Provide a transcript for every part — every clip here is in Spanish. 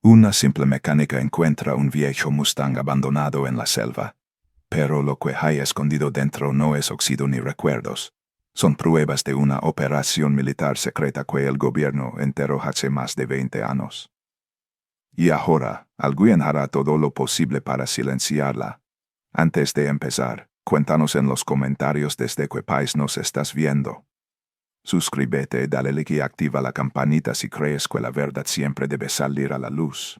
Una simple mecánica encuentra un viejo Mustang abandonado en la selva. Pero lo que hay escondido dentro no es óxido ni recuerdos. Son pruebas de una operación militar secreta que el gobierno entero hace más de 20 años. Y ahora, alguien hará todo lo posible para silenciarla. Antes de empezar, cuéntanos en los comentarios desde qué país nos estás viendo. Suscríbete, dale like y activa la campanita si crees que la verdad siempre debe salir a la luz.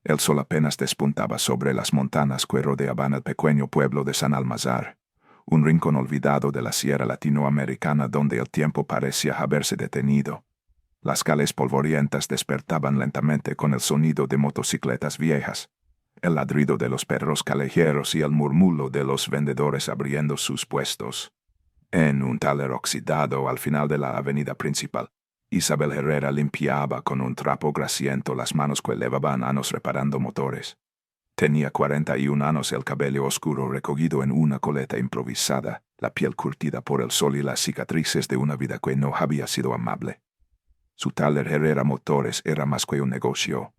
El sol apenas despuntaba sobre las montañas que rodeaban el pequeño pueblo de San Almazar, un rincón olvidado de la sierra latinoamericana donde el tiempo parecía haberse detenido. Las calles polvorientas despertaban lentamente con el sonido de motocicletas viejas, el ladrido de los perros callejeros y el murmullo de los vendedores abriendo sus puestos. En un taller oxidado al final de la avenida principal, Isabel Herrera limpiaba con un trapo grasiento las manos que llevaban años reparando motores. Tenía 41 años, el cabello oscuro recogido en una coleta improvisada, la piel curtida por el sol y las cicatrices de una vida que no había sido amable. Su taller Herrera Motores era más que un negocio.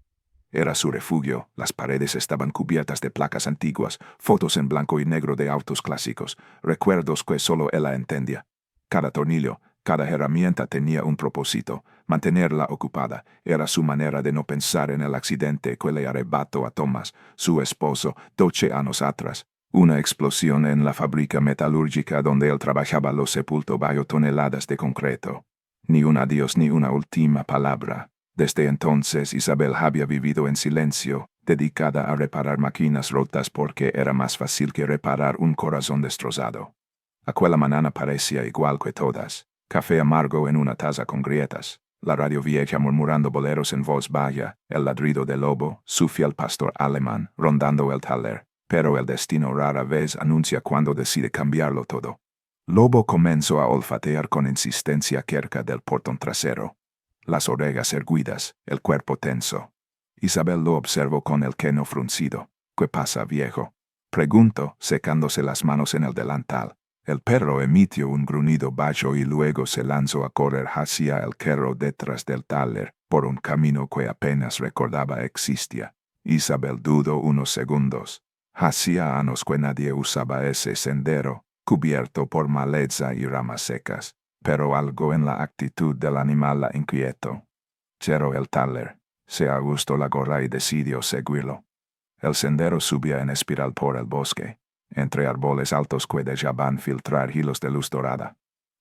Era su refugio. Las paredes estaban cubiertas de placas antiguas, fotos en blanco y negro de autos clásicos, recuerdos que solo ella entendía. Cada tornillo, cada herramienta tenía un propósito. Mantenerla ocupada era su manera de no pensar en el accidente que le arrebató a Thomas, su esposo, 12 años atrás. Una explosión en la fábrica metalúrgica donde él trabajaba lo sepultó bajo toneladas de concreto. Ni un adiós ni una última palabra. Desde entonces Isabel había vivido en silencio, dedicada a reparar máquinas rotas porque era más fácil que reparar un corazón destrozado. Aquella mañana parecía igual que todas. Café amargo en una taza con grietas, la radio vieja murmurando boleros en voz baja, el ladrido del lobo, su fiel pastor alemán, rondando el taller, pero el destino rara vez anuncia cuando decide cambiarlo todo. Lobo comenzó a olfatear con insistencia cerca del portón trasero. Las orejas erguidas, el cuerpo tenso. Isabel lo observó con el ceño fruncido. ¿Qué pasa, viejo? Preguntó, secándose las manos en el delantal. El perro emitió un gruñido bajo y luego se lanzó a correr hacia el carro detrás del taller, por un camino que apenas recordaba existía. Isabel dudó unos segundos. Hacía años que nadie usaba ese sendero, cubierto por maleza y ramas secas, pero algo en la actitud del animal la inquietó. Cerró el taller, se ajustó la gorra y decidió seguirlo. El sendero subía en espiral por el bosque, entre árboles altos que dejaban filtrar hilos de luz dorada.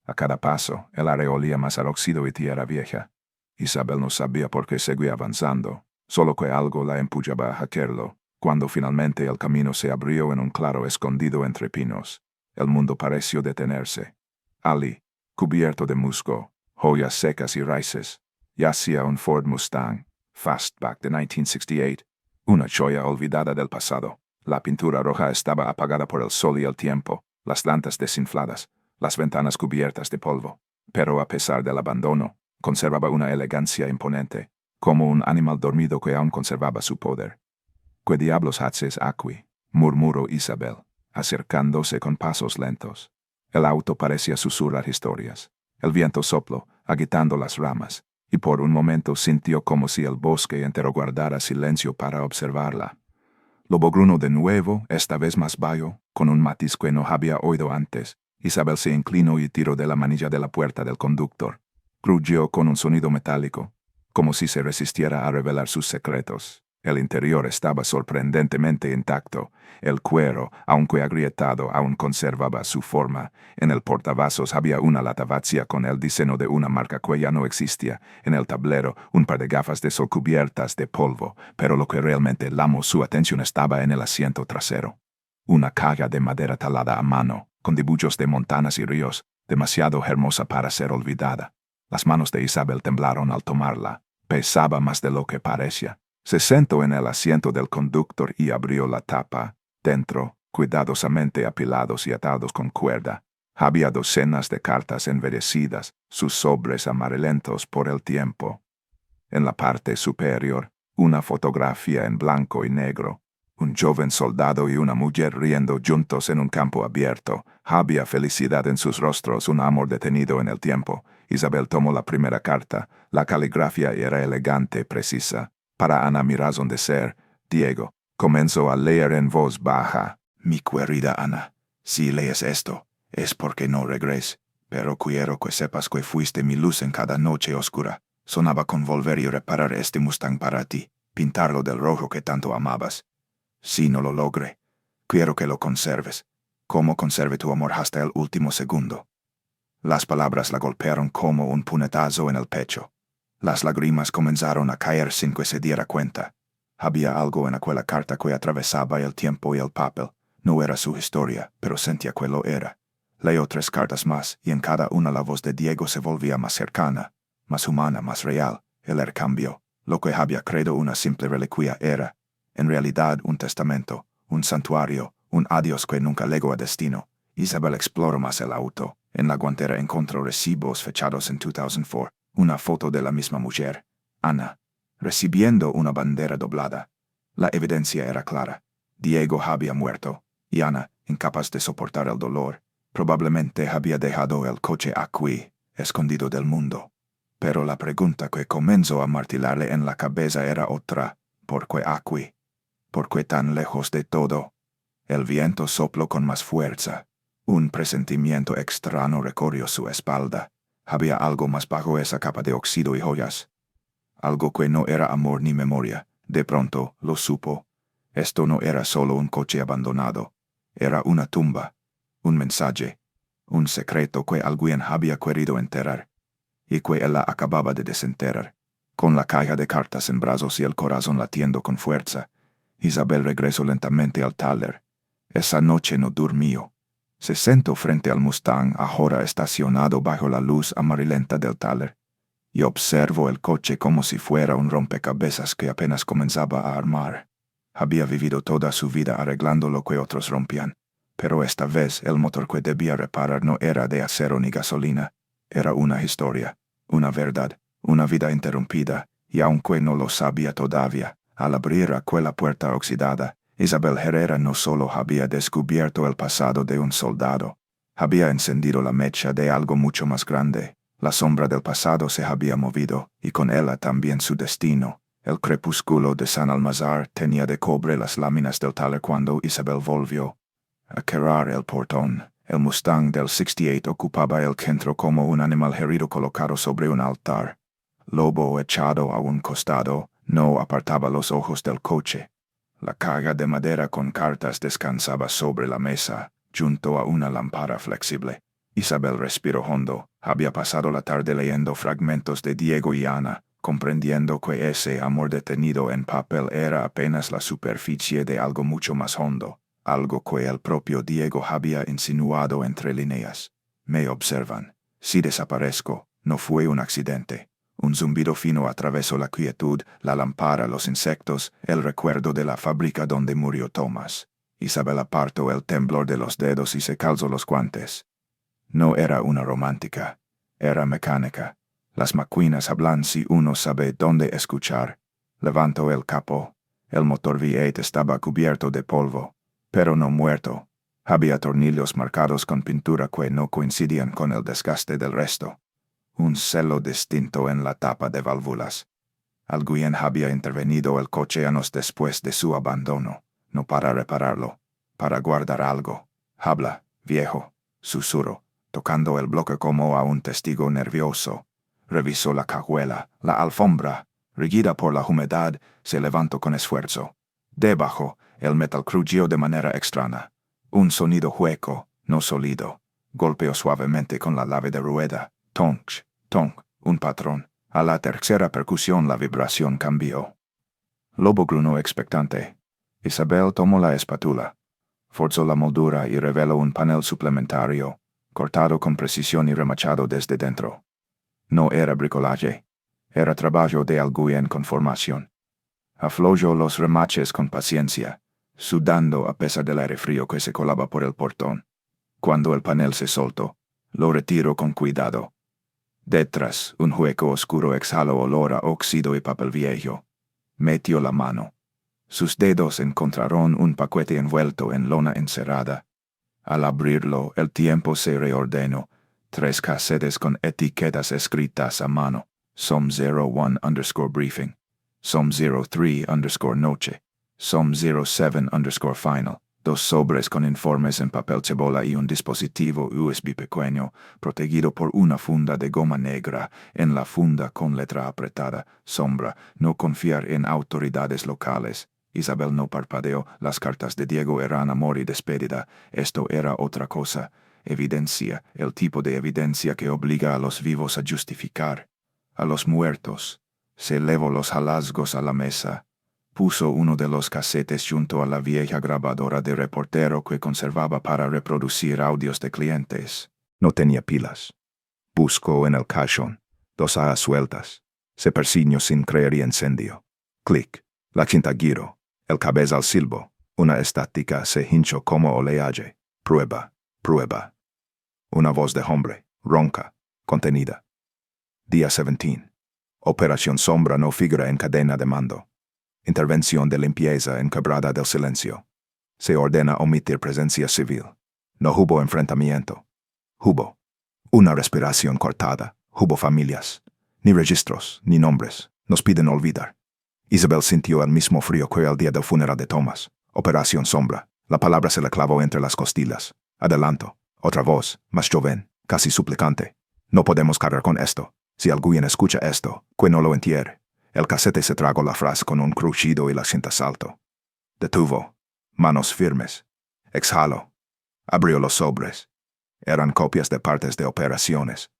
A cada paso, el área olía más a óxido y tierra vieja. Isabel no sabía por qué seguía avanzando, solo que algo la empujaba a hacerlo, cuando finalmente el camino se abrió en un claro escondido entre pinos. El mundo pareció detenerse. Ali, cubierto de musgo, joyas secas y raíces, yacía un Ford Mustang, Fastback de 1968, una joya olvidada del pasado. La pintura roja estaba apagada por el sol y el tiempo, las llantas desinfladas, las ventanas cubiertas de polvo. Pero a pesar del abandono, conservaba una elegancia imponente, como un animal dormido que aún conservaba su poder. ¿Qué diablos haces aquí?, murmuró Isabel, acercándose con pasos lentos. El auto parecía susurrar historias. El viento sopló, agitando las ramas, y por un momento sintió como si el bosque entero guardara silencio para observarla. Lobo gruñó de nuevo, esta vez más bajo, con un matiz que no había oído antes. Isabel se inclinó y tiró de la manilla de la puerta del conductor. Crujió con un sonido metálico, como si se resistiera a revelar sus secretos. El interior estaba sorprendentemente intacto. El cuero, aunque agrietado, aún conservaba su forma. En el portavasos había una lata vacía con el diseño de una marca que ya no existía. En el tablero, un par de gafas de sol cubiertas de polvo, pero lo que realmente llamó su atención estaba en el asiento trasero. Una caja de madera talada a mano, con dibujos de montañas y ríos, demasiado hermosa para ser olvidada. Las manos de Isabel temblaron al tomarla. Pesaba más de lo que parecía. Se sentó en el asiento del conductor y abrió la tapa. Dentro, cuidadosamente apilados y atados con cuerda, había docenas de cartas envejecidas, sus sobres amarillentos por el tiempo. En la parte superior, una fotografía en blanco y negro. Un joven soldado y una mujer riendo juntos en un campo abierto. Había felicidad en sus rostros, un amor detenido en el tiempo. Isabel tomó la primera carta. La caligrafía era elegante, precisa. Para Ana mi razón de ser, Diego comenzó a leer en voz baja. Mi querida Ana, si lees esto, es porque no regres, pero quiero que sepas que fuiste mi luz en cada noche oscura. Sonaba con volver y reparar este Mustang para ti, pintarlo del rojo que tanto amabas. Si no lo logre, quiero que lo conserves, como conserve tu amor hasta el último segundo. Las palabras la golpearon como un puñetazo en el pecho. Las lágrimas comenzaron a caer sin que se diera cuenta. Había algo en aquella carta que atravesaba el tiempo y el papel. No era su historia, pero sentía que lo era. Leyó 3 cartas más, y en cada una la voz de Diego se volvía más cercana, más humana, más real. El cambió. Lo que había creído una simple reliquia era, en realidad, un testamento, un santuario, un adiós que nunca legó a destino. Isabel exploró más el auto. En la guantera encontró recibos fechados en 2004, una foto de la misma mujer, Ana, recibiendo una bandera doblada. La evidencia era clara. Diego había muerto, y Ana, incapaz de soportar el dolor, probablemente había dejado el coche aquí, escondido del mundo. Pero la pregunta que comenzó a martillarle en la cabeza era otra. ¿Por qué aquí? ¿Por qué tan lejos de todo? El viento sopló con más fuerza. Un presentimiento extraño recorrió su espalda. Había algo más bajo esa capa de óxido y joyas. Algo que no era amor ni memoria. De pronto, lo supo. Esto no era solo un coche abandonado. Era una tumba. Un mensaje. Un secreto que alguien había querido enterrar. Y que ella acababa de desenterrar. Con la caja de cartas en brazos y el corazón latiendo con fuerza, Isabel regresó lentamente al taller. Esa noche no durmió. Se sentó frente al Mustang ahora estacionado bajo la luz amarillenta del taller, y observó el coche como si fuera un rompecabezas que apenas comenzaba a armar. Había vivido toda su vida arreglando lo que otros rompían, pero esta vez el motor que debía reparar no era de acero ni gasolina. Era una historia, una verdad, una vida interrumpida, y aunque no lo sabía todavía, al abrir aquella puerta oxidada, Isabel Herrera no solo había descubierto el pasado de un soldado, había encendido la mecha de algo mucho más grande. La sombra del pasado se había movido, y con ella también su destino. El crepúsculo de San Almazar tenía de cobre las láminas del taller cuando Isabel volvió a cerrar el portón. El Mustang del 68 ocupaba el centro como un animal herido colocado sobre un altar. Lobo echado a un costado, no apartaba los ojos del coche. La caja de madera con cartas descansaba sobre la mesa, junto a una lámpara flexible. Isabel respiró hondo. Había pasado la tarde leyendo fragmentos de Diego y Ana, comprendiendo que ese amor detenido en papel era apenas la superficie de algo mucho más hondo, algo que el propio Diego había insinuado entre líneas. Me observan. Si desaparezco, no fue un accidente. Un zumbido fino atravesó la quietud, la lámpara, los insectos, el recuerdo de la fábrica donde murió Thomas. Isabel apartó el temblor de los dedos y se calzó los guantes. No era una romántica, era mecánica. Las máquinas hablan si uno sabe dónde escuchar. Levantó el capó. El motor V8 estaba cubierto de polvo, pero no muerto. Había tornillos marcados con pintura que no coincidían con el desgaste del resto. Un celo distinto en la tapa de válvulas. Alguien había intervenido el coche años después de su abandono, no para repararlo, para guardar algo. Habla, viejo, susurró, tocando el bloque como a un testigo nervioso. Revisó la cajuela, la alfombra, rígida por la humedad, se levantó con esfuerzo. Debajo, el metal crujió de manera extraña. Un sonido hueco, no sólido. Golpeó suavemente con la llave de rueda. Tonch, tonk, un patrón. A la tercera percusión la vibración cambió. Lobo gruñó expectante. Isabel tomó la espátula. Forzó la moldura y reveló un panel suplementario, cortado con precisión y remachado desde dentro. No era bricolaje. Era trabajo de alguien con formación. Aflojó los remaches con paciencia, sudando a pesar del aire frío que se colaba por el portón. Cuando el panel se soltó, lo retiró con cuidado. Detrás, un hueco oscuro exhaló olor a óxido y papel viejo. Metió la mano. Sus dedos encontraron un paquete envuelto en lona encerada. Al abrirlo, el tiempo se reordenó. 3 casetes con etiquetas escritas a mano. SOM 01 _ briefing. SOM03_noche. SOM07_final. 2 sobres con informes en papel cebola y un dispositivo USB pequeño, protegido por una funda de goma negra. En la funda con letra apretada, sombra, no confiar en autoridades locales. Isabel no parpadeó. Las cartas de Diego eran amor y despedida. Esto era otra cosa. Evidencia, el tipo de evidencia que obliga a los vivos a justificar. A los muertos. Se elevó los hallazgos a la mesa. Puso uno de los casetes junto a la vieja grabadora de reportero que conservaba para reproducir audios de clientes. No tenía pilas. Buscó en el cajón. 2 alas sueltas. Se persignó sin creer y encendió. Clic. La cinta giró. El cabeza al silbo. Una estática se hinchó como oleaje. Prueba. Prueba. Una voz de hombre. Ronca. Contenida. Día 17. Operación Sombra no figura en cadena de mando. Intervención de limpieza en Quebrada del Silencio. Se ordena omitir presencia civil. No hubo enfrentamiento. Hubo una respiración cortada. Hubo familias. Ni registros, ni nombres. Nos piden olvidar. Isabel sintió el mismo frío que el día del funeral de Thomas. Operación Sombra. La palabra se le clavó entre las costillas. Adelanto. Otra voz, más joven, casi suplicante. No podemos cargar con esto. Si alguien escucha esto, que no lo entierre. El casete se tragó la frase con un crujido y la cinta saltó. Detuvo. Manos firmes. Exhaló. Abrió los sobres. Eran copias de partes de operaciones.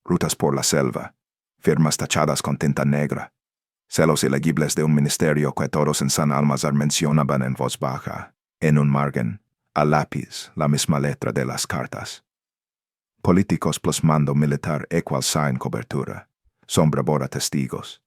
Rutas por la selva. Firmas tachadas con tinta negra. Celos ilegibles de un ministerio que todos en San Almazar mencionaban en voz baja. En un margen, a lápiz, la misma letra de las cartas. Políticos plus mando militar equal sign cobertura. Sombra borra testigos.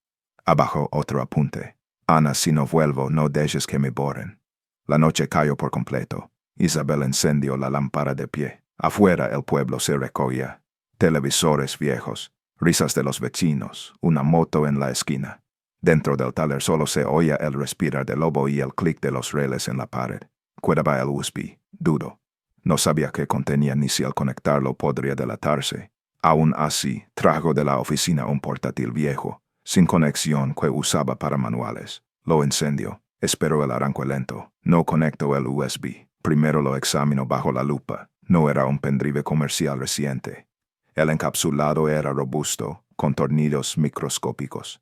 Abajo otro apunte. Ana, si no vuelvo, no dejes que me borren. La noche cayó por completo. Isabel encendió la lámpara de pie. Afuera el pueblo se recogía. Televisores viejos, risas de los vecinos, una moto en la esquina. Dentro del taller solo se oía el respirar del lobo y el clic de los rieles en la pared. Cuidaba el USB, duro. No sabía qué contenía ni si al conectarlo podría delatarse. Aún así, trajo de la oficina un portátil viejo, sin conexión que usaba para manuales. Lo encendió. Esperó el arranque lento. No conectó el USB. Primero lo examinó bajo la lupa. No era un pendrive comercial reciente. El encapsulado era robusto, con tornillos microscópicos.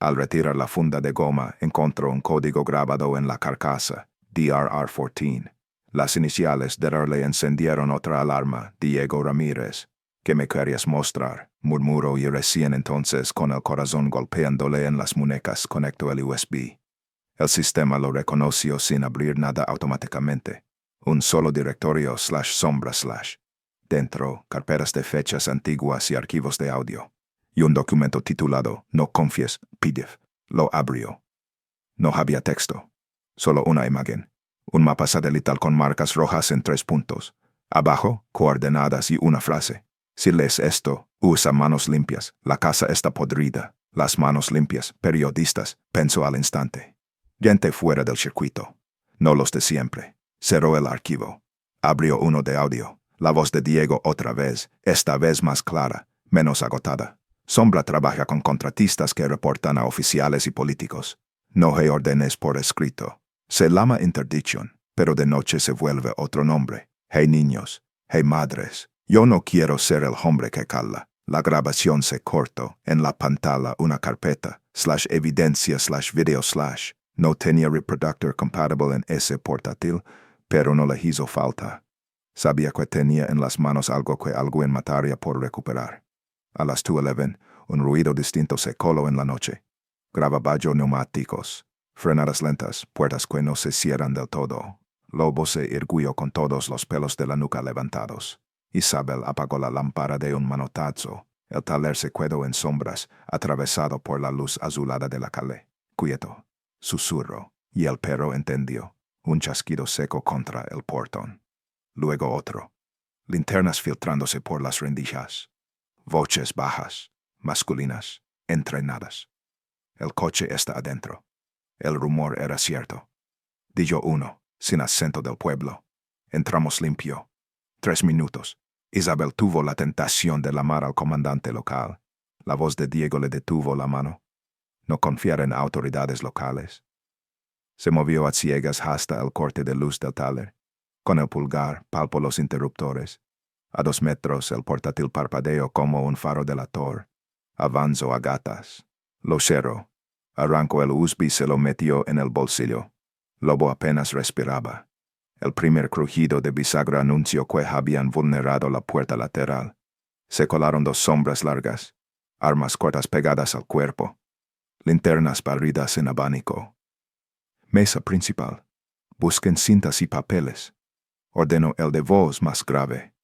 Al retirar la funda de goma, encontró un código grabado en la carcasa, DRR14. Las iniciales de le encendieron otra alarma, Diego Ramírez. ¿Qué me querías mostrar?, murmuró y recién entonces, con el corazón golpeándole en las muñecas, conectó el USB. El sistema lo reconoció sin abrir nada automáticamente. Un solo directorio /sombra/. Dentro, carpetas de fechas antiguas y archivos de audio. Y un documento titulado No confíes, PDF. Lo abrió. No había texto. Solo una imagen. Un mapa satelital con marcas rojas en 3 puntos. Abajo, coordenadas y una frase. Si lees esto, usa manos limpias. La casa está podrida. Las manos limpias, periodistas, pensó al instante. Gente fuera del circuito. No los de siempre. Cerró el archivo. Abrió uno de audio. La voz de Diego otra vez, esta vez más clara, menos agotada. Sombra trabaja con contratistas que reportan a oficiales y políticos. No hay órdenes por escrito. Se llama interdiction, pero de noche se vuelve otro nombre. Hey niños, hey madres, yo no quiero ser el hombre que cala. La grabación se cortó. En la pantalla una carpeta, /evidencia /video /. No tenía reproductor compatible en ese portátil, pero no le hizo falta. Sabía que tenía en las manos algo que alguien mataría por recuperar. A las 2:11, un ruido distinto se coló en la noche. Grababallo neumáticos. Frenadas lentas, puertas que no se cierran del todo. Lobo se irguió con todos los pelos de la nuca levantados. Isabel apagó la lámpara de un manotazo. El taller se quedó en sombras, atravesado por la luz azulada de la calle. Quieto. Susurro. Y el perro entendió. Un chasquido seco contra el portón. Luego otro. Linternas filtrándose por las rendijas. Voces bajas, masculinas, entrenadas. El coche está adentro. El rumor era cierto. Dijo uno, sin acento del pueblo. Entramos limpio. 3 minutos. Isabel tuvo la tentación de llamar al comandante local. La voz de Diego le detuvo la mano. No confiar en autoridades locales. Se movió a ciegas hasta el corte de luz del taller. Con el pulgar palpó los interruptores. A 2 metros el portátil parpadeó como un faro delator. Avanzó a gatas. Lo cerró. Arrancó el USB y se lo metió en el bolsillo. Lobo apenas respiraba. El primer crujido de bisagra anunció que habían vulnerado la puerta lateral. Se colaron 2 sombras largas, armas cortas pegadas al cuerpo, linternas barridas en abanico. Mesa principal. Busquen cintas y papeles. Ordenó el de voz más grave.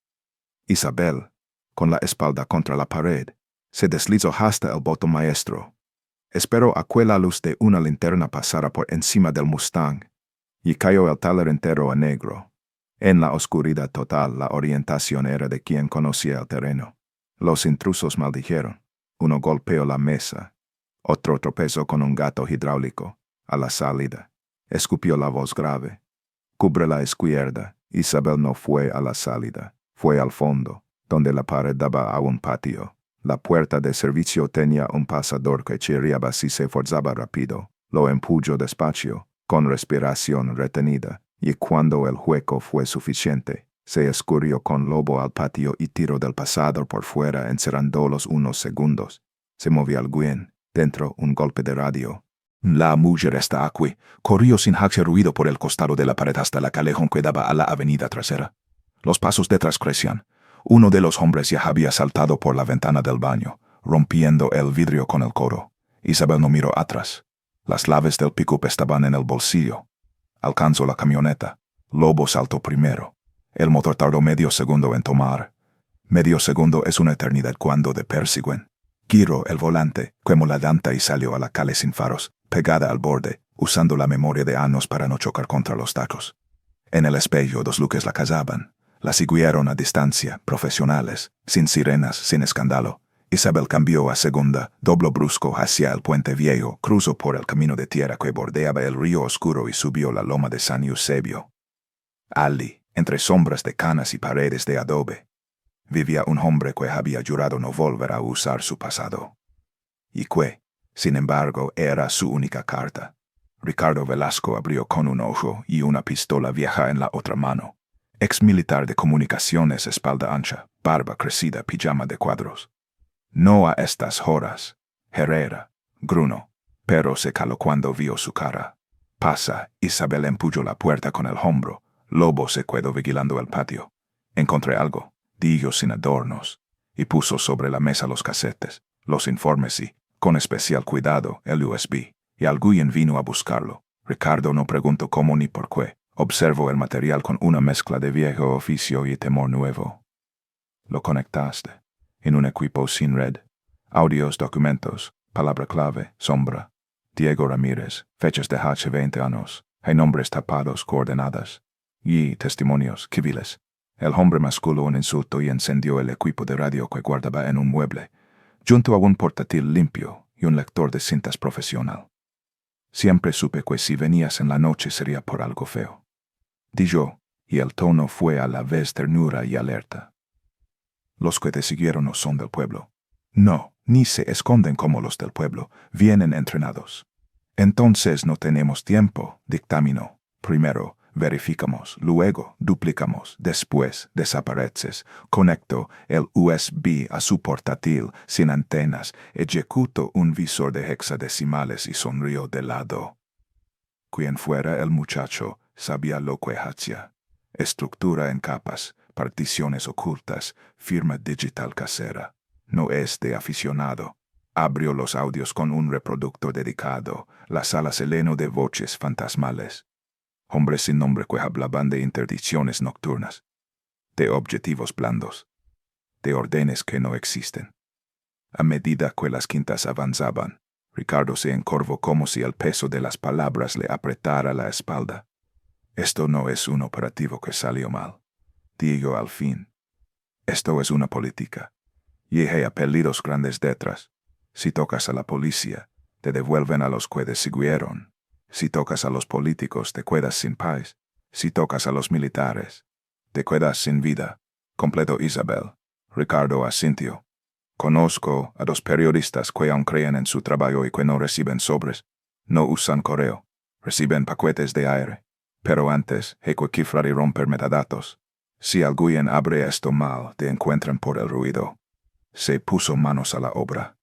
Isabel, con la espalda contra la pared, se deslizó hasta el botón maestro. Esperó a que la luz de una linterna pasara por encima del Mustang y cayó el taller entero a negro. En la oscuridad total, la orientación era de quien conocía el terreno. Los intrusos maldijeron. Uno golpeó la mesa. Otro tropezó con un gato hidráulico. A la salida, escupió la voz grave. Cubre la izquierda. Isabel no fue a la salida. Fue al fondo, donde la pared daba a un patio. La puerta de servicio tenía un pasador que chirriaba si se forzaba rápido. Lo empujó despacio, con respiración retenida, y cuando el hueco fue suficiente, se escurrió con Lobo al patio y tiró del pasador por fuera encerrándolos unos segundos. Se movió alguien. Dentro, un golpe de radio. La mujer está aquí. Corrió sin hacer ruido por el costado de la pared hasta la callejón que daba a la avenida trasera. Los pasos detrás crecían. Uno de los hombres ya había saltado por la ventana del baño, rompiendo el vidrio con el codo. Isabel no miró atrás. Las llaves del pick-up estaban en el bolsillo. Alcanzó la camioneta. Lobo saltó primero. El motor tardó medio segundo en tomar. Medio segundo es una eternidad cuando te persiguen. Giró el volante, quemó la llanta y salió a la calle sin faros, pegada al borde, usando la memoria de años para no chocar contra los tacos. En el espejo 2 luces la cazaban. La siguieron a distancia, profesionales, sin sirenas, sin escándalo. Isabel cambió a segunda, dobló brusco hacia el puente viejo, cruzó por el camino de tierra que bordeaba el río oscuro y subió la loma de San Eusebio. Allí, entre sombras de canas y paredes de adobe, vivía un hombre que había jurado no volver a usar su pasado. Y que, sin embargo, era su única carta. Ricardo Velasco abrió con un ojo y una pistola vieja en la otra mano. Ex militar de comunicaciones, espalda ancha, barba crecida, pijama de cuadros. No a estas horas. Herrera, gruno, pero se caló cuando vio su cara. Pasa. Isabel empujó la puerta con el hombro. Lobo se quedó vigilando el patio. Encontré algo, dijo sin adornos, y puso sobre la mesa los casetes, los informes y, con especial cuidado, el USB. Y alguien vino a buscarlo. Ricardo no preguntó cómo ni por qué. Observó el material con una mezcla de viejo oficio y temor nuevo. Lo conectaste. En un equipo sin red. Audios, documentos, palabra clave, sombra. Diego Ramírez, fechas de hace 20 años. Hay nombres tapados, coordenadas. Y testimonios civiles. El hombre masculó un insulto y encendió el equipo de radio que guardaba en un mueble, junto a un portátil limpio y un lector de cintas profesional. Siempre supe que si venías en la noche sería por algo feo. Di yo, y el tono fue a la vez ternura y alerta. Los que te siguieron no son del pueblo. No, ni se esconden como los del pueblo, vienen entrenados. Entonces no tenemos tiempo, dictaminó. Primero, verificamos, luego duplicamos, después desapareces. Conecto el USB a su portátil sin antenas, ejecuto un visor de hexadecimales y sonrió de lado. Quien fuera el muchacho, sabía lo que hacía. Estructura en capas, particiones ocultas, firma digital casera. No es de aficionado. Abrió los audios con un reproductor dedicado. La sala se llenó de voces fantasmales. Hombres sin nombre que hablaban de interdicciones nocturnas, de objetivos blandos, de órdenes que no existen. A medida que las quintas avanzaban, Ricardo se encorvó como si el peso de las palabras le apretara la espalda. Esto no es un operativo que salió mal, dijo al fin. Esto es una política. Y hay apellidos grandes detrás. Si tocas a la policía, te devuelven a los que te siguieron. Si tocas a los políticos, te quedas sin paz. Si tocas a los militares, te quedas sin vida. Completó Isabel. Ricardo asintió. Conozco a 2 periodistas que aún creen en su trabajo y que no reciben sobres. No usan correo. Reciben paquetes de aire. Pero antes, hay que cifrar y romper metadatos. Si alguien abre esto mal, te encuentran por el ruido. Se puso manos a la obra.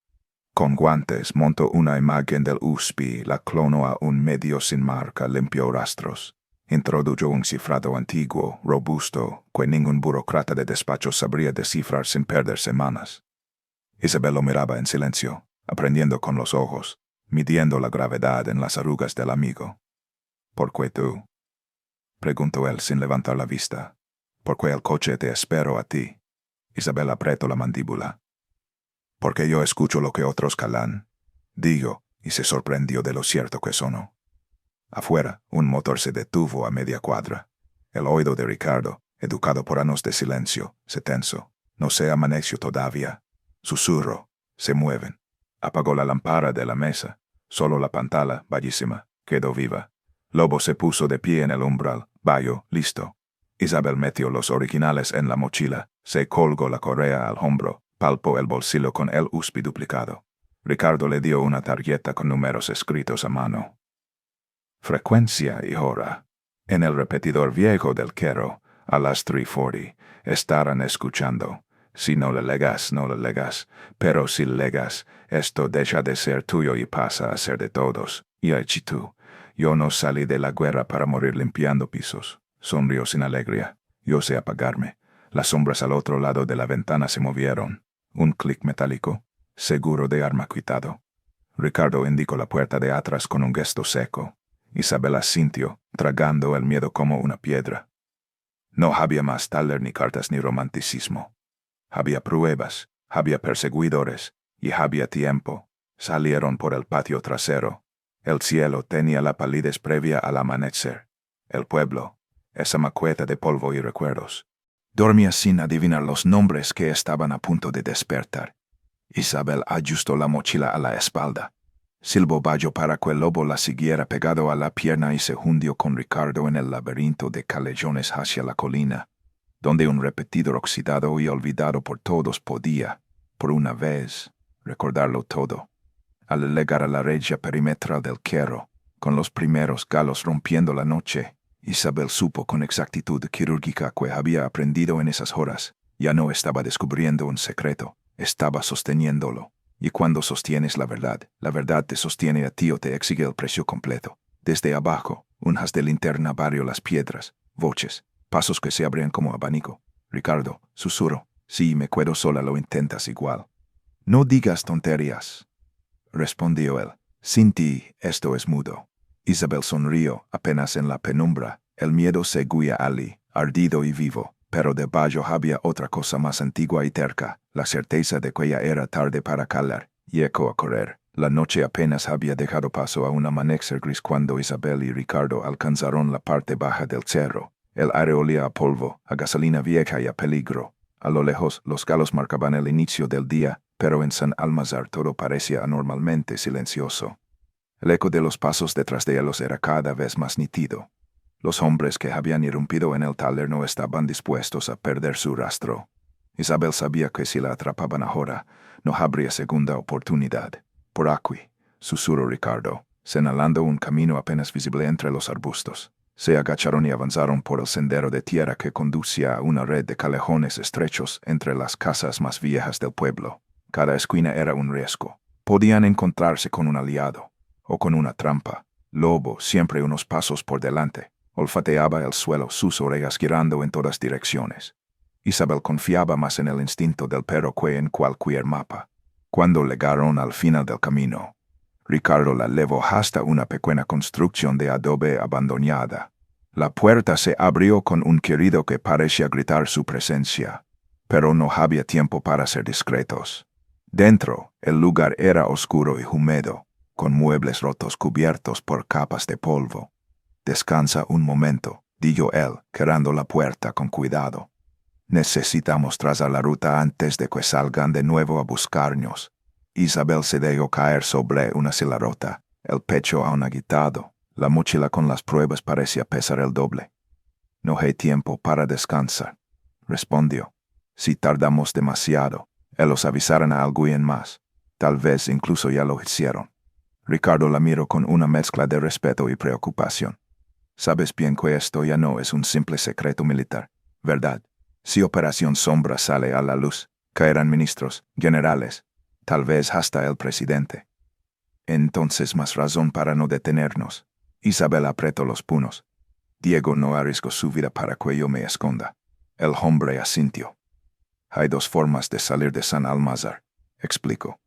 Con guantes montó una imagen del USB, la clonó a un medio sin marca, limpió rastros. Introdujo un cifrado antiguo, robusto, que ningún burócrata de despacho sabría descifrar sin perder semanas. Isabel lo miraba en silencio, aprendiendo con los ojos, midiendo la gravedad en las arrugas del amigo. ¿Por qué tú? Preguntó él sin levantar la vista. ¿Por qué el coche te esperó a ti? Isabel apretó la mandíbula. Porque yo escucho lo que otros calan. Digo, y se sorprendió de lo cierto que sonó. Afuera, un motor se detuvo a media cuadra. El oído de Ricardo, educado por años de silencio, se tensó. No se amaneció todavía. Susurro. Se mueven. Apagó la lámpara de la mesa. Solo la pantalla, bellísima, quedó viva. Lobo se puso de pie en el umbral. Bayo, listo. Isabel metió los originales en la mochila. Se colgó la correa al hombro. Palpó el bolsillo con el USB duplicado. Ricardo le dio una tarjeta con números escritos a mano. Frecuencia y hora. En el repetidor viejo del Quero, a las 3:40, estarán escuchando. Si no le legas, no le legas. Pero si legas, esto deja de ser tuyo y pasa a ser de todos. Y allí tú. Yo no salí de la guerra para morir limpiando pisos. Sonrió sin alegría. Yo sé apagarme. Las sombras al otro lado de la ventana se movieron. Un clic metálico, seguro de arma quitado. Ricardo indicó la puerta de atrás con un gesto seco. Isabel asintió, tragando el miedo como una piedra. No había más taller ni cartas ni romanticismo. Había pruebas, había perseguidores, y había tiempo. Salieron por el patio trasero. El cielo tenía la palidez previa al amanecer. El pueblo, esa maqueta de polvo y recuerdos. Dormía sin adivinar los nombres que estaban a punto de despertar. Isabel ajustó la mochila a la espalda. Silbó bayo para que el lobo la siguiera pegado a la pierna y se hundió con Ricardo en el laberinto de callejones hacia la colina, donde un repetidor oxidado y olvidado por todos podía, por una vez, recordarlo todo. Al llegar a la regia perimetral del Quero, con los primeros galos rompiendo la noche, Isabel supo con exactitud quirúrgica que había aprendido en esas horas. Ya no estaba descubriendo un secreto, estaba sosteniéndolo. Y cuando sostienes la verdad te sostiene a ti o te exige el precio completo. Desde abajo, un haz de linterna barrió las piedras, voces, pasos que se abrían como abanico. Ricardo, susurro, si me quedo sola lo intentas igual. No digas tonterías, respondió él. Sin ti, esto es mudo. Isabel sonrió, apenas en la penumbra. El miedo seguía allí, ardido y vivo, pero debajo había otra cosa más antigua y terca, la certeza de que ya era tarde para calar, y echó a correr. La noche apenas había dejado paso a un amanecer gris cuando Isabel y Ricardo alcanzaron la parte baja del cerro. El aire olía a polvo, a gasolina vieja y a peligro. A lo lejos, los galos marcaban el inicio del día, pero en San Almazar todo parecía anormalmente silencioso. El eco de los pasos detrás de ellos era cada vez más nítido. Los hombres que habían irrumpido en el taller no estaban dispuestos a perder su rastro. Isabel sabía que si la atrapaban ahora, no habría segunda oportunidad. Por aquí, susurró Ricardo, señalando un camino apenas visible entre los arbustos. Se agacharon y avanzaron por el sendero de tierra que conducía a una red de callejones estrechos entre las casas más viejas del pueblo. Cada esquina era un riesgo. Podían encontrarse con un aliado, o con una trampa. Lobo, siempre unos pasos por delante, olfateaba el suelo, sus orejas girando en todas direcciones. Isabel confiaba más en el instinto del perro que en cualquier mapa. Cuando llegaron al final del camino, Ricardo la llevó hasta una pequeña construcción de adobe abandonada. La puerta se abrió con un querido que parecía gritar su presencia, pero no había tiempo para ser discretos. Dentro, el lugar era oscuro y húmedo, con muebles rotos cubiertos por capas de polvo. Descansa un momento, dijo él, cerrando la puerta con cuidado. Necesitamos trazar la ruta antes de que salgan de nuevo a buscarnos. Isabel se dejó caer sobre una silla rota, el pecho aún agitado. La mochila con las pruebas parecía pesar el doble. No hay tiempo para descansar, respondió. Si tardamos demasiado, Ellos avisaron a alguien más. Tal vez incluso ya lo hicieron. Ricardo la miró con una mezcla de respeto y preocupación. Sabes bien que esto ya no es un simple secreto militar, ¿verdad? Si Operación Sombra sale a la luz, caerán ministros, generales, tal vez hasta el presidente. Entonces más razón para no detenernos. Isabel apretó los puños. Diego no arriesgó su vida para que yo me esconda. El hombre asintió. Hay dos formas de salir de San Almazar, explicó.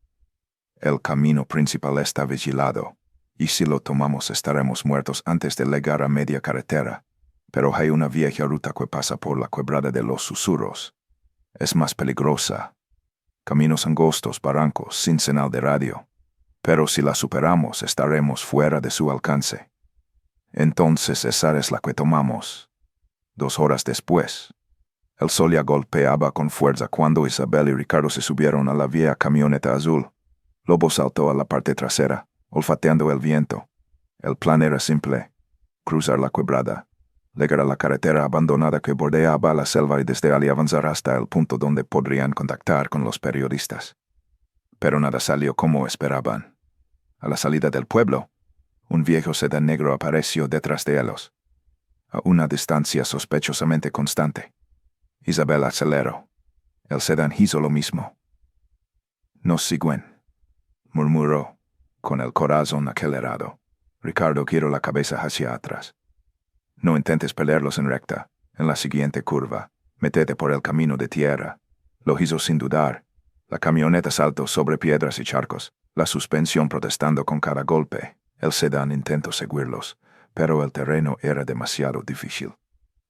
El camino principal está vigilado, y si lo tomamos estaremos muertos antes de llegar a media carretera. Pero hay una vieja ruta que pasa por la quebrada de los Susurros. Es más peligrosa. Caminos angostos, barrancos, sin señal de radio. Pero si la superamos estaremos fuera de su alcance. Entonces esa es la que tomamos. 2 horas después. El sol ya golpeaba con fuerza cuando Isabel y Ricardo se subieron a la vieja camioneta azul. Lobo saltó a la parte trasera, olfateando el viento. El plan era simple: cruzar la quebrada, llegar a la carretera abandonada que bordeaba la selva y desde allí avanzar hasta el punto donde podrían contactar con los periodistas. Pero nada salió como esperaban. A la salida del pueblo, un viejo sedán negro apareció detrás de ellos, a una distancia sospechosamente constante. Isabel aceleró. El sedán hizo lo mismo. «Nos siguen», murmuró, con el corazón acelerado. Ricardo giró la cabeza hacia atrás. «No intentes pelearlos en recta. En la siguiente curva, métete por el camino de tierra». Lo hizo sin dudar. La camioneta saltó sobre piedras y charcos, la suspensión protestando con cada golpe. El sedán intentó seguirlos, pero el terreno era demasiado difícil.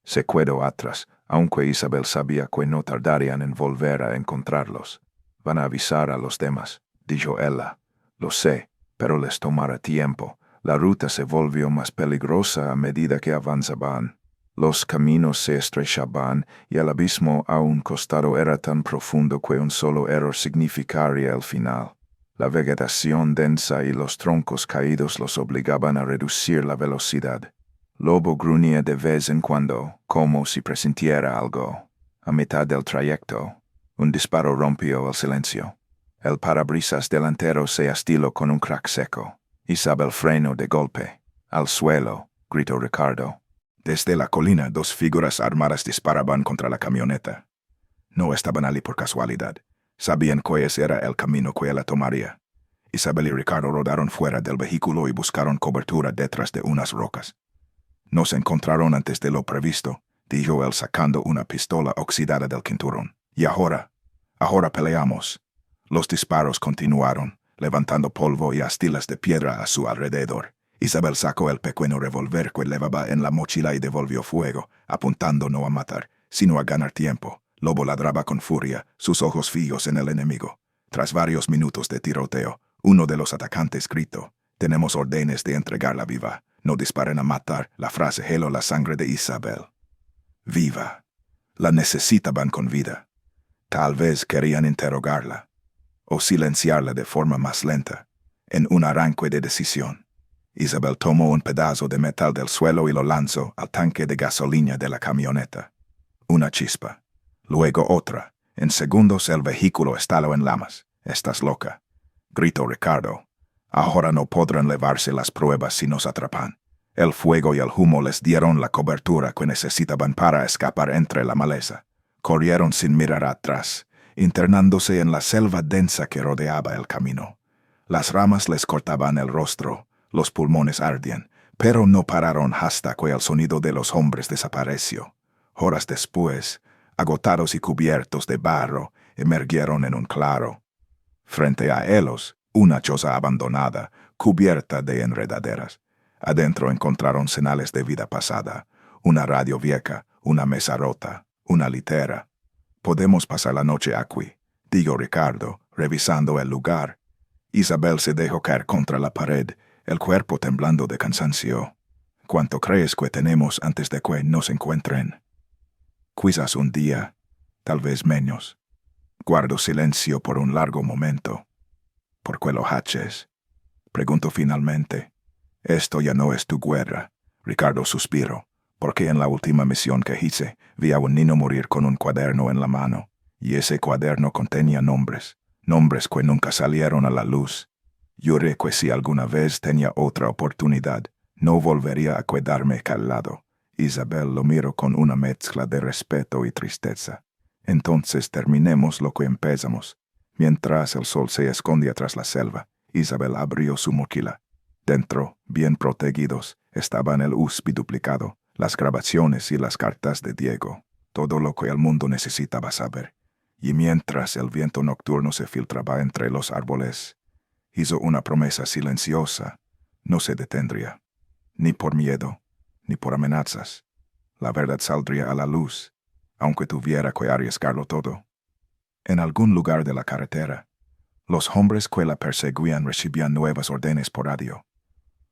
Se quedó atrás, aunque Isabel sabía que no tardarían en volver a encontrarlos. «Van a avisar a los demás», dijo ella. «Lo sé, pero les tomará tiempo». La ruta se volvió más peligrosa a medida que avanzaban. Los caminos se estrechaban y el abismo a un costado era tan profundo que un solo error significaría el final. La vegetación densa y los troncos caídos los obligaban a reducir la velocidad. Lobo gruñía de vez en cuando, como si presintiera algo. A mitad del trayecto, un disparo rompió el silencio. El parabrisas delantero se astiló con un crack seco. Isabel frenó de golpe. «Al suelo», gritó Ricardo. Desde la colina 2 figuras armadas disparaban contra la camioneta. No estaban allí por casualidad. Sabían que ese era el camino que ella tomaría. Isabel y Ricardo rodaron fuera del vehículo y buscaron cobertura detrás de unas rocas. «Nos encontraron antes de lo previsto», dijo él sacando una pistola oxidada del cinturón. «Y ahora peleamos». Los disparos continuaron, levantando polvo y astilas de piedra a su alrededor. Isabel sacó el pequeño revólver que llevaba en la mochila y devolvió fuego, apuntando no a matar, sino a ganar tiempo. Lobo ladraba con furia, sus ojos fijos en el enemigo. Tras varios minutos de tiroteo, uno de los atacantes gritó: «Tenemos órdenes de entregarla viva. No disparen a matar». La frase heló la sangre de Isabel. Viva. La necesitaban con vida. Tal vez querían interrogarla, o silenciarla de forma más lenta. En un arranque de decisión, Isabel tomó un pedazo de metal del suelo y lo lanzó al tanque de gasolina de la camioneta. Una chispa. Luego otra. En segundos el vehículo estalló en llamas. «Estás loca», gritó Ricardo. «Ahora no podrán llevarse las pruebas si nos atrapan». El fuego y el humo les dieron la cobertura que necesitaban para escapar entre la maleza. Corrieron sin mirar atrás, internándose en la selva densa que rodeaba el camino. Las ramas les cortaban el rostro, los pulmones ardían, pero no pararon hasta que el sonido de los hombres desapareció. Horas después, agotados y cubiertos de barro, emergieron en un claro. Frente a ellos, una choza abandonada, cubierta de enredaderas. Adentro encontraron señales de vida pasada, una radio vieja, una mesa rota, una litera. «Podemos pasar la noche aquí», dijo Ricardo, revisando el lugar. Isabel se dejó caer contra la pared, el cuerpo temblando de cansancio. «¿Cuánto crees que tenemos antes de que nos encuentren?» «Quizás un día, tal vez menos». Guardo silencio por un largo momento. «¿Por qué lo haces?», preguntó finalmente. «Esto ya no es tu guerra», Ricardo suspiró, «porque en la última misión que hice vi a un niño morir con un cuaderno en la mano. Y ese cuaderno contenía nombres que nunca salieron a la luz. Juré que si alguna vez tenía otra oportunidad, no volvería a quedarme callado. Isabel lo miró con una mezcla de respeto y tristeza. Entonces terminemos lo que empezamos. Mientras el sol se escondía tras la selva, Isabel abrió su mochila. Dentro, bien protegidos, estaban el USB duplicado, las grabaciones y las cartas de Diego, todo lo que el mundo necesitaba saber. Y mientras el viento nocturno se filtraba entre los árboles, hizo una promesa silenciosa. No se detendría, ni por miedo, ni por amenazas. La verdad saldría a la luz, aunque tuviera que arriesgarlo todo. En algún lugar de la carretera, los hombres que la perseguían recibían nuevas órdenes por radio.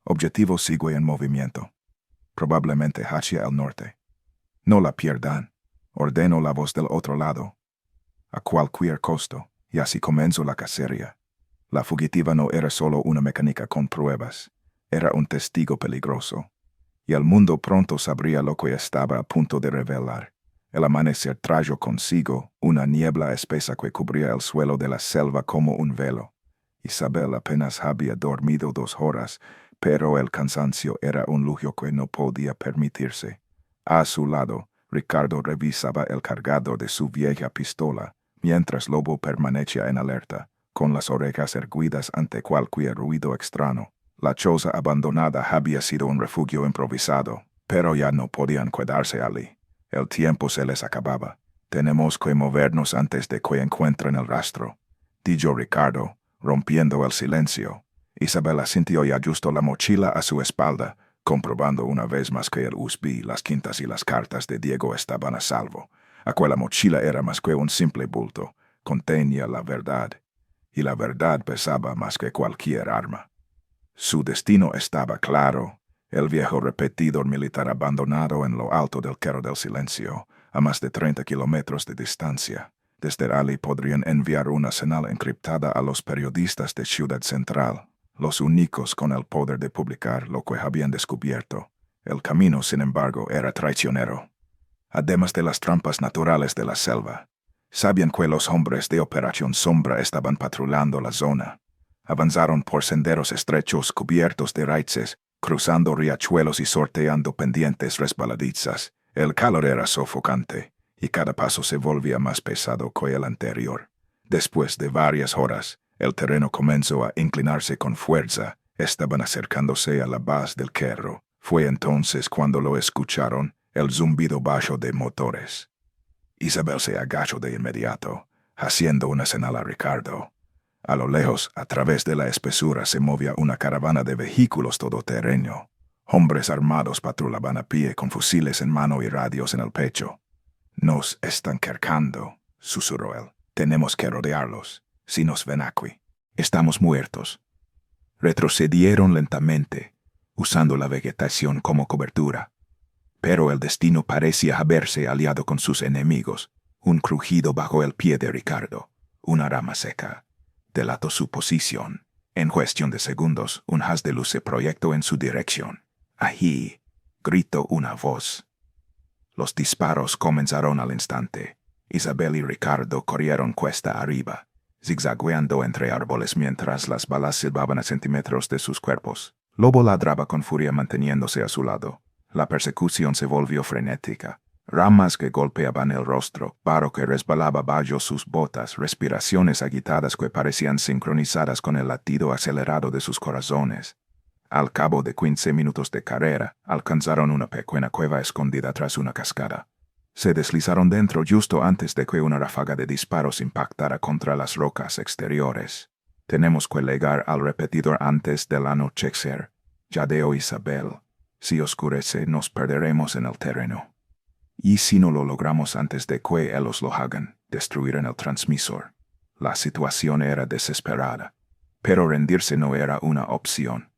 Objetivo sigue en movimiento, probablemente hacia el norte. No la pierdan, ordenó la voz del otro lado. A cualquier costo, y así comenzó la cacería. La fugitiva no era solo una mecánica con pruebas, era un testigo peligroso. Y el mundo pronto sabría lo que estaba a punto de revelar. El amanecer trajo consigo una niebla espesa que cubría el suelo de la selva como un velo. Isabel apenas había dormido 2 horas, pero el cansancio era un lujo que no podía permitirse. A su lado, Ricardo revisaba el cargador de su vieja pistola, mientras Lobo permanecía en alerta, con las orejas erguidas ante cualquier ruido extraño. La choza abandonada había sido un refugio improvisado, pero ya no podían quedarse allí. El tiempo se les acababa. Tenemos que movernos antes de que encuentren el rastro, dijo Ricardo, rompiendo el silencio. Isabel asintió y ajustó la mochila a su espalda, comprobando una vez más que el USB, las quintas y las cartas de Diego estaban a salvo. Aquella mochila era más que un simple bulto, contenía la verdad, y la verdad pesaba más que cualquier arma. Su destino estaba claro, el viejo repetidor militar abandonado en lo alto del Cerro del Silencio, a más de 30 kilómetros de distancia. Desde allí podrían enviar una señal encriptada a los periodistas de Ciudad Central, los únicos con el poder de publicar lo que habían descubierto. El camino, sin embargo, era traicionero. Además de las trampas naturales de la selva, sabían que los hombres de Operación Sombra estaban patrullando la zona. Avanzaron por senderos estrechos cubiertos de raíces, cruzando riachuelos y sorteando pendientes resbaladizas. El calor era sofocante, y cada paso se volvía más pesado que el anterior. Después de varias horas, el terreno comenzó a inclinarse con fuerza. Estaban acercándose a la base del cerro. Fue entonces cuando lo escucharon, el zumbido bajo de motores. Isabel se agachó de inmediato, haciendo una señal a Ricardo. A lo lejos, a través de la espesura, se movía una caravana de vehículos todoterreno. Hombres armados patrullaban a pie con fusiles en mano y radios en el pecho. «Nos están cercando», susurró él. «Tenemos que rodearlos. Si nos ven aquí, estamos muertos». Retrocedieron lentamente, usando la vegetación como cobertura. Pero el destino parecía haberse aliado con sus enemigos. Un crujido bajo el pie de Ricardo, una rama seca, delató su posición. En cuestión de segundos, un haz de luz se proyectó en su dirección. «Ahí», gritó una voz. Los disparos comenzaron al instante. Isabel y Ricardo corrieron cuesta arriba, zigzagueando entre árboles mientras las balas silbaban a centímetros de sus cuerpos. Lobo ladraba con furia manteniéndose a su lado. La persecución se volvió frenética. Ramas que golpeaban el rostro, barro que resbalaba bajo sus botas, respiraciones agitadas que parecían sincronizadas con el latido acelerado de sus corazones. Al cabo de 15 minutos de carrera, alcanzaron una pequeña cueva escondida tras una cascada. Se deslizaron dentro justo antes de que una ráfaga de disparos impactara contra las rocas exteriores. «Tenemos que llegar al repetidor antes del anochecer», jadeó Isabel. «Si oscurece, nos perderemos en el terreno. Y si no lo logramos antes de que ellos lo hagan, destruirán el transmisor». La situación era desesperada, pero rendirse no era una opción.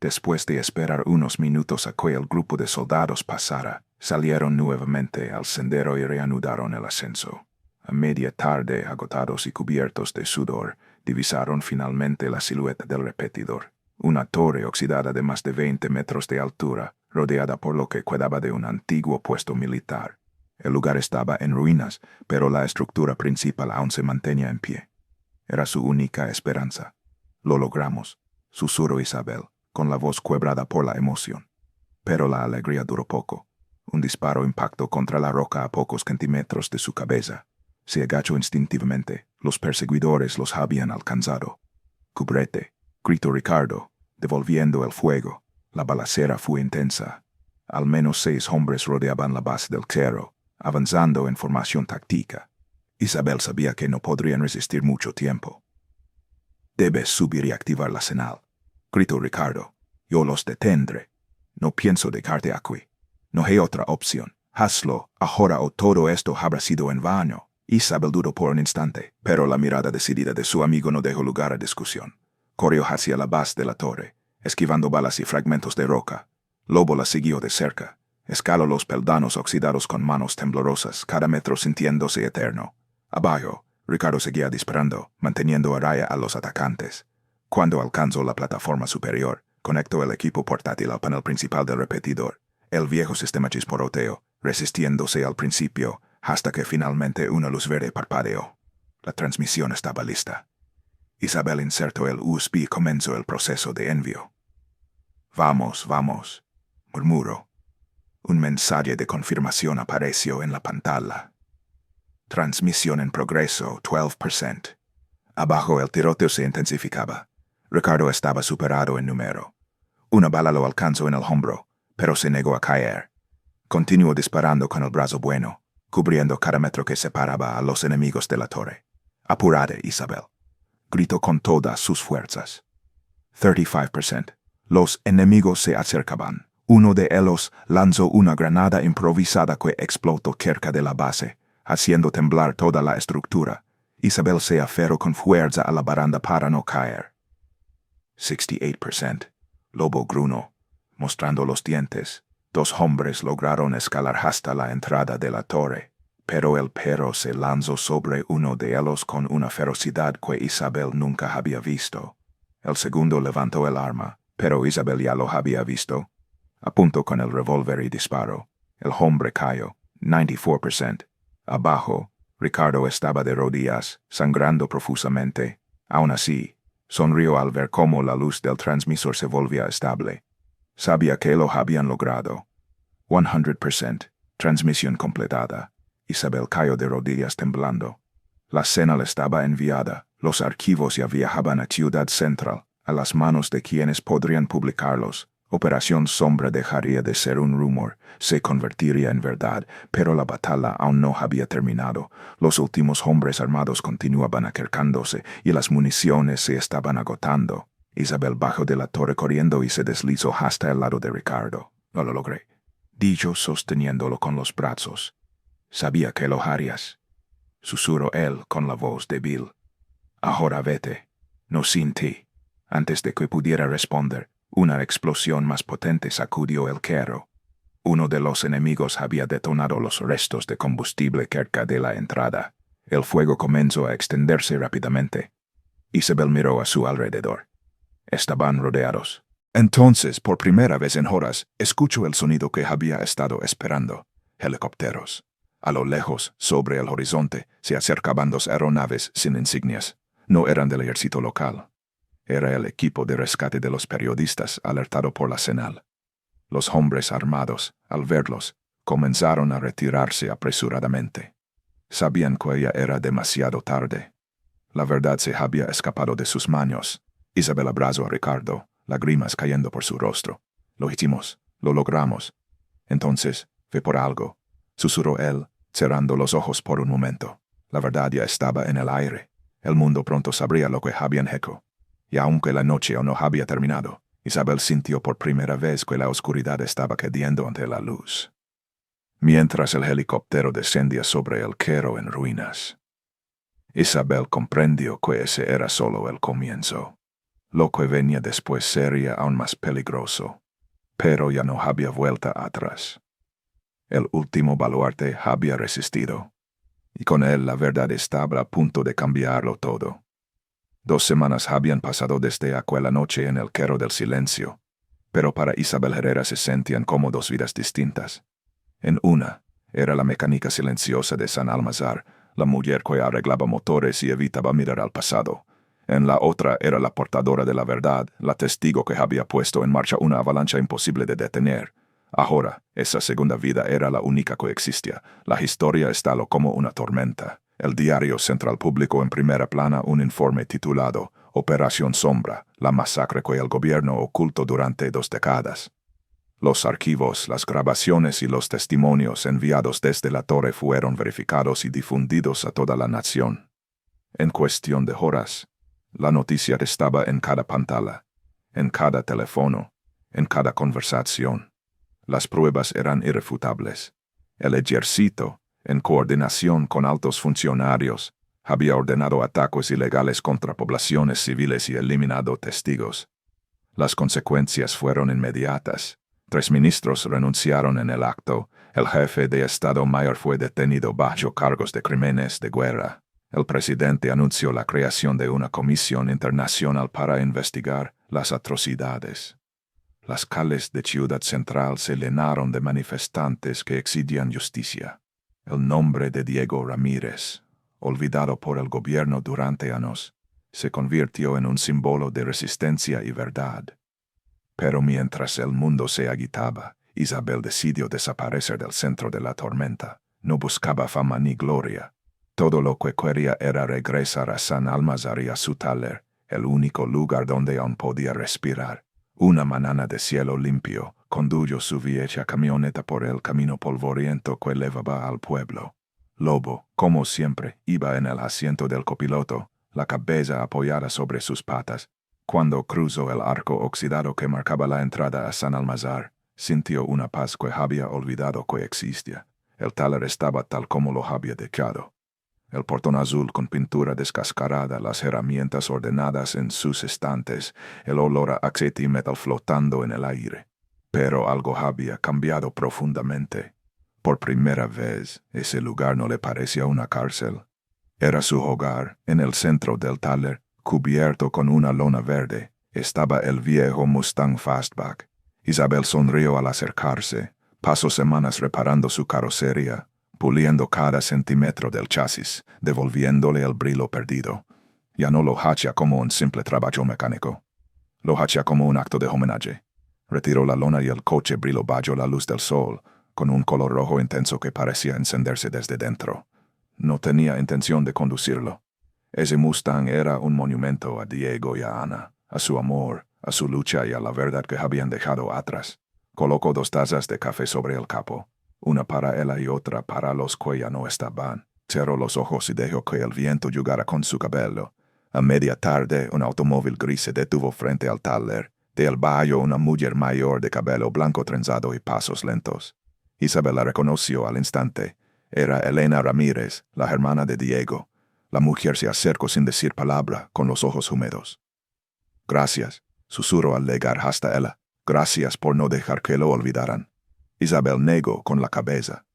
Después de esperar unos minutos a que el grupo de soldados pasara, salieron nuevamente al sendero y reanudaron el ascenso. A media tarde, agotados y cubiertos de sudor, divisaron finalmente la silueta del repetidor. Una torre oxidada de más de 20 metros de altura, rodeada por lo que quedaba de un antiguo puesto militar. El lugar estaba en ruinas, pero la estructura principal aún se mantenía en pie. Era su única esperanza. Lo logramos, susurró Isabel, con la voz quebrada por la emoción. Pero la alegría duró poco. Un disparo impactó contra la roca a pocos centímetros de su cabeza. Se agachó instintivamente. Los perseguidores los habían alcanzado. «Cúbrete», gritó Ricardo, devolviendo el fuego. La balacera fue intensa. Al menos 6 hombres rodeaban la base del cerro, avanzando en formación táctica. Isabel sabía que no podrían resistir mucho tiempo. «Debes subir y activar la señal», gritó Ricardo. «Yo los detendré. No pienso dejarte aquí. No hay otra opción. Hazlo ahora o todo esto habrá sido en vano». Isabel dudó por un instante, pero la mirada decidida de su amigo no dejó lugar a discusión. Corrió hacia la base de la torre, esquivando balas y fragmentos de roca. Lobo la siguió de cerca. Escaló los peldaños oxidados con manos temblorosas, cada metro sintiéndose eterno. Abajo, Ricardo seguía disparando, manteniendo a raya a los atacantes. Cuando alcanzó la plataforma superior, conectó el equipo portátil al panel principal del repetidor. El viejo sistema chisporroteo, resistiéndose al principio, hasta que finalmente una luz verde parpadeó. La transmisión estaba lista. Isabel insertó el USB y comenzó el proceso de envío. «Vamos, vamos», murmuró. Un mensaje de confirmación apareció en la pantalla. «Transmisión en progreso, 12%. Abajo el tiroteo se intensificaba. Ricardo estaba superado en número. Una bala lo alcanzó en el hombro, pero se negó a caer. Continuó disparando con el brazo bueno, cubriendo cada metro que separaba a los enemigos de la torre. «Apurate, Isabel», gritó con todas sus fuerzas. 35%. Los enemigos se acercaban. Uno de ellos lanzó una granada improvisada que explotó cerca de la base, haciendo temblar toda la estructura. Isabel se aferró con fuerza a la baranda para no caer. 68%. Lobo gruñó, mostrando los dientes. 2 hombres lograron escalar hasta la entrada de la torre, pero el perro se lanzó sobre uno de ellos con una ferocidad que Isabel nunca había visto. El segundo levantó el arma, pero Isabel ya lo había visto. Apuntó con el revólver y disparó. El hombre cayó, 94%. Abajo, Ricardo estaba de rodillas, sangrando profusamente. Aún así, sonrió al ver cómo la luz del transmisor se volvía estable. Sabía que lo habían logrado. 100%. Transmisión completada. Isabel cayó de rodillas temblando. La señal estaba enviada. Los archivos ya viajaban a Ciudad Central, a las manos de quienes podrían publicarlos. Operación Sombra dejaría de ser un rumor, se convertiría en verdad, pero la batalla aún no había terminado. Los últimos hombres armados continuaban acercándose y las municiones se estaban agotando. Isabel bajó de la torre corriendo y se deslizó hasta el lado de Ricardo. «No lo logré», dijo sosteniéndolo con los brazos. «Sabía que lo harías», susurró él con la voz débil. «Ahora vete, no sin ti». Antes de que pudiera responder, una explosión más potente sacudió el cerro. Uno de los enemigos había detonado los restos de combustible cerca de la entrada. El fuego comenzó a extenderse rápidamente. Isabel miró a su alrededor. Estaban rodeados. Entonces, por primera vez en horas, escuchó el sonido que había estado esperando. Helicópteros. A lo lejos, sobre el horizonte, se acercaban 2 aeronaves sin insignias. No eran del ejército local. Era el equipo de rescate de los periodistas alertado por la señal. Los hombres armados, al verlos, comenzaron a retirarse apresuradamente. Sabían que ya era demasiado tarde. La verdad se había escapado de sus manos. Isabel abrazó a Ricardo, lágrimas cayendo por su rostro. «Lo hicimos, lo logramos». «Entonces, ve por algo», susurró él, cerrando los ojos por un momento. La verdad ya estaba en el aire. El mundo pronto sabría lo que habían hecho. Y aunque la noche aún no había terminado, Isabel sintió por primera vez que la oscuridad estaba cayendo ante la luz. Mientras el helicóptero descendía sobre el cerro en ruinas, Isabel comprendió que ese era solo el comienzo. Lo que venía después sería aún más peligroso, pero ya no había vuelta atrás. El último baluarte había resistido, y con él la verdad estaba a punto de cambiarlo todo. 2 semanas habían pasado desde aquella noche en el cerro del silencio, pero para Isabel Herrera se sentían como 2 vidas distintas. En una, Era la mecánica silenciosa de San Almazar, la mujer que arreglaba motores y evitaba mirar al pasado. En la otra era la portadora de la verdad, la testigo que había puesto en marcha una avalancha imposible de detener. Ahora, esa segunda vida era la única que existía. La historia estalló como una tormenta. El diario Central publicó en primera plana un informe titulado Operación Sombra, la masacre que el gobierno ocultó durante 2 décadas. Los archivos, las grabaciones y los testimonios enviados desde la torre fueron verificados y difundidos a toda la nación. En cuestión de horas, la noticia estaba en cada pantalla, en cada teléfono, en cada conversación. Las pruebas eran irrefutables. El ejército, en coordinación con altos funcionarios, había ordenado ataques ilegales contra poblaciones civiles y eliminado testigos. Las consecuencias fueron inmediatas. 3 ministros renunciaron en el acto. El jefe de Estado Mayor fue detenido bajo cargos de crímenes de guerra. El presidente anunció la creación de una comisión internacional para investigar las atrocidades. Las calles de Ciudad Central se llenaron de manifestantes que exigían justicia. El nombre de Diego Ramírez, olvidado por el gobierno durante años, se convirtió en un símbolo de resistencia y verdad. Pero mientras el mundo se agitaba, Isabel decidió desaparecer del centro de la tormenta. No buscaba fama ni gloria. Todo lo que quería era regresar a San Almazar y a su taller, el único lugar donde aún podía respirar. Una mañana de cielo limpio, condujo su vieja camioneta por el camino polvoriento que llevaba al pueblo. Lobo, como siempre, iba en el asiento del copiloto, la cabeza apoyada sobre sus patas. Cuando cruzó el arco oxidado que marcaba la entrada a San Almazar, sintió una paz que había olvidado que existía. El taller estaba tal como lo había dejado. El portón azul con pintura descascarada, las herramientas ordenadas en sus estantes, el olor a aceite y metal flotando en el aire. Pero algo había cambiado profundamente. Por primera vez, ese lugar no le parecía una cárcel. Era su hogar, en el centro del taller, cubierto con una lona verde, estaba el viejo Mustang Fastback. Isabel sonrió al acercarse. Pasó semanas reparando su carrocería, puliendo cada centímetro del chasis, devolviéndole el brillo perdido. Ya no lo hacía como un simple trabajo mecánico. Lo hacía como un acto de homenaje. Retiró la lona y el coche brilló bajo la luz del sol, con un color rojo intenso que parecía encenderse desde dentro. No tenía intención de conducirlo. Ese Mustang era un monumento a Diego y a Ana, a su amor, a su lucha y a la verdad que habían dejado atrás. Colocó 2 tazas de café sobre el capó, una para ella y otra para los que ya no estaban. Cerró los ojos y dejó que el viento jugara con su cabello. A media tarde, un automóvil gris se detuvo frente al taller. Del bajo una mujer mayor de cabello blanco trenzado y pasos lentos. Isabel la reconoció al instante. Era Elena Ramírez, la hermana de Diego. La mujer se acercó sin decir palabra, con los ojos húmedos. Gracias, susurró al llegar hasta ella. Gracias por no dejar que lo olvidaran. Isabel negó con la cabeza.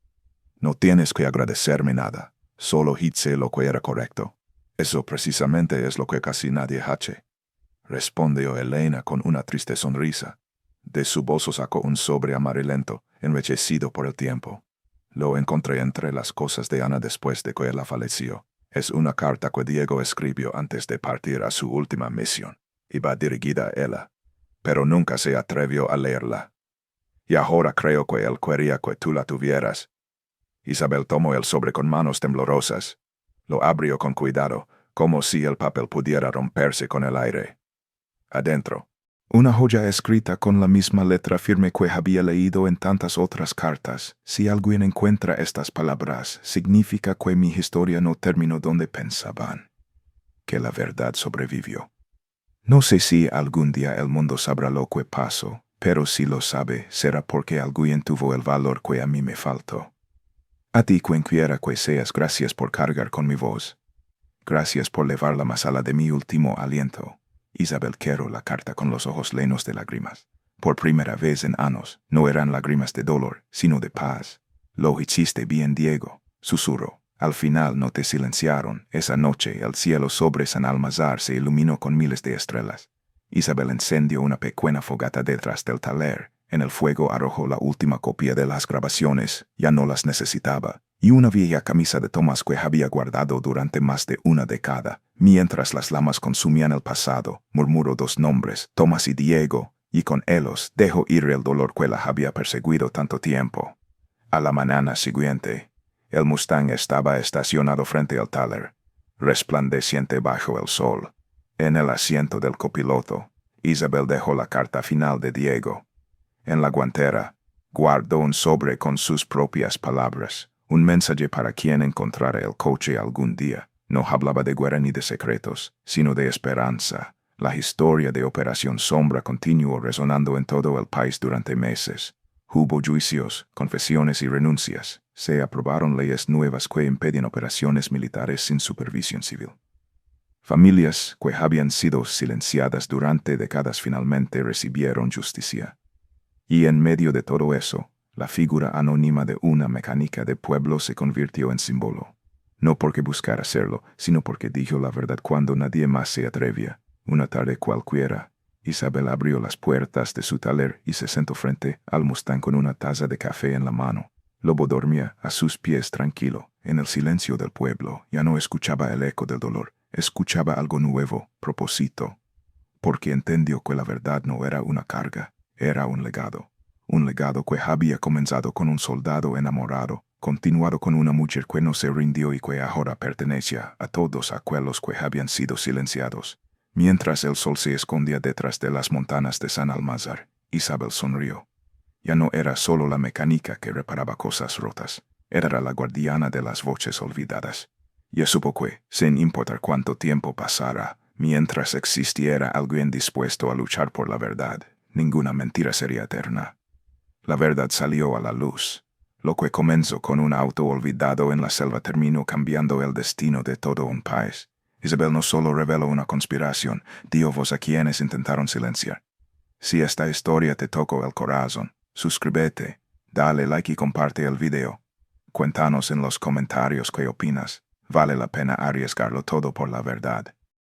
No tienes que agradecerme nada, solo hice lo que era correcto. Eso precisamente es lo que casi nadie hace. Respondió Elena con una triste sonrisa. De su bolso sacó un sobre amarillento, envejecido por el tiempo. Lo encontré entre las cosas de Ana después de que ella falleció. Es una carta que Diego escribió antes de partir a su última misión. Iba dirigida a ella, pero nunca se atrevió a leerla. Y ahora creo que él quería que tú la tuvieras. Isabel tomó el sobre con manos temblorosas. Lo abrió con cuidado, como si el papel pudiera romperse con el aire. Adentro, una joya escrita con la misma letra firme que había leído en tantas otras cartas. Si alguien encuentra estas palabras, significa que mi historia no terminó donde pensaban, que la verdad sobrevivió. No sé si algún día el mundo sabrá lo que pasó, pero si lo sabe, será porque alguien tuvo el valor que a mí me faltó. A ti, quien quiera que seas, gracias por cargar con mi voz. Gracias por llevarla más allá de mi último aliento. Isabel cerró la carta con los ojos llenos de lágrimas. Por primera vez en años, no eran lágrimas de dolor, sino de paz. Lo hiciste bien, Diego, susurró. Al final no te silenciaron. Esa noche el cielo sobre San Almazar se iluminó con miles de estrellas. Isabel encendió una pequeña fogata detrás del taller. En el fuego arrojó la última copia de las grabaciones, ya no las necesitaba, y una vieja camisa de Thomas que había guardado durante más de una década. Mientras las llamas consumían el pasado, murmuró dos nombres, Thomas y Diego, y con ellos dejó ir el dolor que la había perseguido tanto tiempo. A la mañana siguiente, el Mustang estaba estacionado frente al taller, resplandeciente bajo el sol. En el asiento del copiloto, Isabel dejó la carta final de Diego. En la guantera, guardó un sobre con sus propias palabras, un mensaje para quien encontrara el coche algún día. No hablaba de guerra ni de secretos, sino de esperanza. La historia de Operación Sombra continuó resonando en todo el país durante meses. Hubo juicios, confesiones y renuncias. Se aprobaron leyes nuevas que impedían operaciones militares sin supervisión civil. Familias que habían sido silenciadas durante décadas finalmente recibieron justicia. Y en medio de todo eso, la figura anónima de una mecánica de pueblo se convirtió en símbolo. No porque buscara hacerlo, sino porque dijo la verdad cuando nadie más se atrevía. Una tarde cualquiera, Isabel abrió las puertas de su taller y se sentó frente al Mustang con una taza de café en la mano. Lobo dormía a sus pies tranquilo. En el silencio del pueblo ya no escuchaba el eco del dolor, escuchaba algo nuevo, propósito. Porque entendió que la verdad no era una carga, era un legado. Un legado que había comenzado con un soldado enamorado, continuado con una mujer que no se rindió y que ahora pertenecía a todos aquellos que habían sido silenciados. Mientras el sol se escondía detrás de las montañas de San Almazar, Isabel sonrió. Ya no era solo la mecánica que reparaba cosas rotas, era la guardiana de las voces olvidadas. Ya supo que, sin importar cuánto tiempo pasara, mientras existiera alguien dispuesto a luchar por la verdad, ninguna mentira sería eterna. La verdad salió a la luz. Lo que comenzó con un auto olvidado en la selva terminó cambiando el destino de todo un país. Isabel no solo reveló una conspiración, dio voz a quienes intentaron silenciar. Si esta historia te tocó el corazón, suscríbete, dale like y comparte el video. Cuéntanos en los comentarios qué opinas. Vale la pena arriesgarlo todo por la verdad.